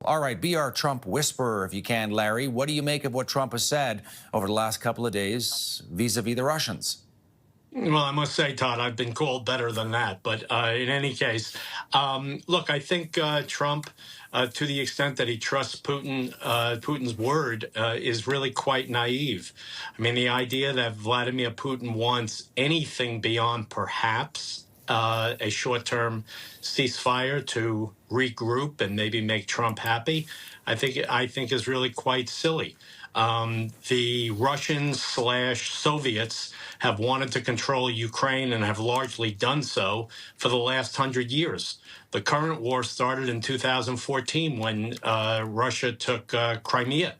All right, be our Trump whisperer if you can, Larry. What do you make of what Trump has said over the last couple of days vis-a-vis the Russians? Well, I must say, Todd, I've been called better than that. But in any case, look, I think Trump, to the extent that he trusts Putin's word, is really quite naive. I mean, the idea that Vladimir Putin wants anything beyond perhaps a short-term ceasefire to regroup and maybe make Trump happy, I think is really quite silly. The Russians slash Soviets have wanted to control Ukraine and have largely done so for the last 100 years. The current war started in 2014 when Russia took Crimea.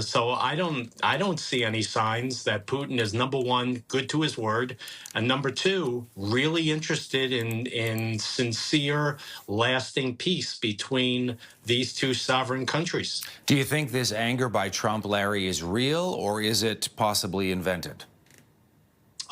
So I don't see any signs that Putin is, number one, good to his word, and number two, really interested in sincere, lasting peace between these two sovereign countries. Do you think this anger by Trump, Larry, is real or is it possibly invented?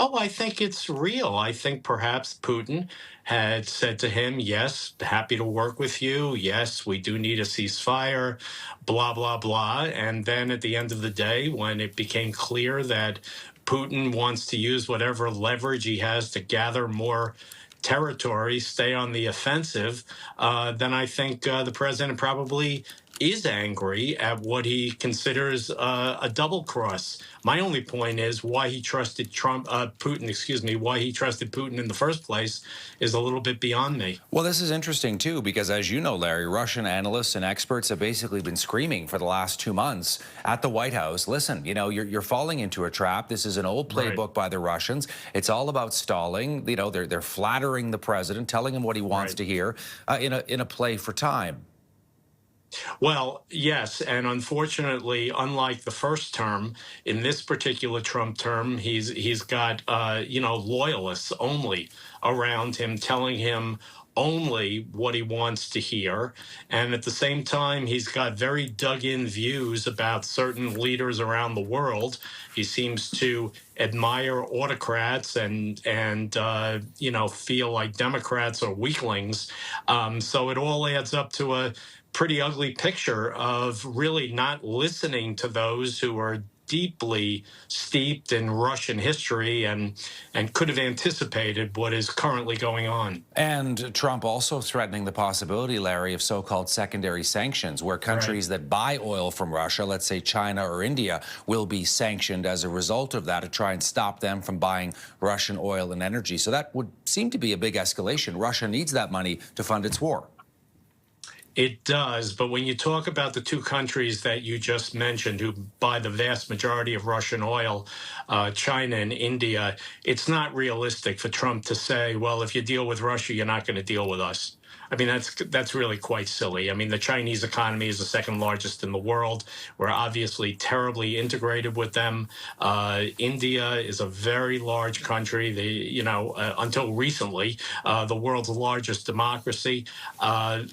Oh, I think it's real. I think perhaps Putin had said to him, yes, happy to work with you. Yes, we do need a ceasefire, blah, blah, blah. And then at the end of the day, when it became clear that Putin wants to use whatever leverage he has to gather more territory, stay on the offensive, then I think the president probably is angry at what he considers a double cross. My only point is why he trusted why he trusted Putin in the first place is a little bit beyond me. Well, this is interesting, too, because as you know, Larry, Russian analysts and experts have basically been screaming for the last 2 months at the White House. Listen, you're falling into a trap. This is an old playbook by the Russians. It's all about stalling. They're flattering the president, telling him what he wants to hear in a play for time. Well, yes, and unfortunately, unlike the first term, in this particular Trump term, he's got loyalists only around him, telling him only what he wants to hear, and at the same time, he's got very dug-in views about certain leaders around the world. He seems to admire autocrats and feel like Democrats are weaklings. So it all adds up to a pretty ugly picture of really not listening to those who are deeply steeped in Russian history and could have anticipated what is currently going on. And Trump also threatening the possibility, Larry, of so-called secondary sanctions, where countries that buy oil from Russia, let's say China or India, will be sanctioned as a result of that to try and stop them from buying Russian oil and energy. So that would seem to be a big escalation. Russia needs that money to fund its war. It does, but when you talk about the two countries that you just mentioned who buy the vast majority of Russian oil, China and India, it's not realistic for Trump to say, well, if you deal with Russia, you're not going to deal with us. I mean, that's really quite silly. I mean, the Chinese economy is the second largest in the world. We're obviously terribly integrated with them. India is a very large country. Until recently, the world's largest democracy.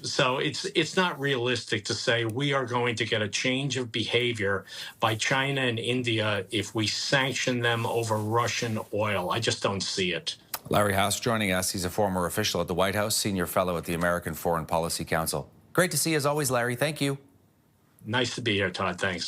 So it's not realistic to say we are going to get a change of behavior by China and India if we sanction them over Russian oil. I just don't see it. Larry Haas joining us. He's a former official at the White House, senior fellow at the American Foreign Policy Council. Great to see you as always, Larry. Thank you. Nice to be here, Todd. Thanks.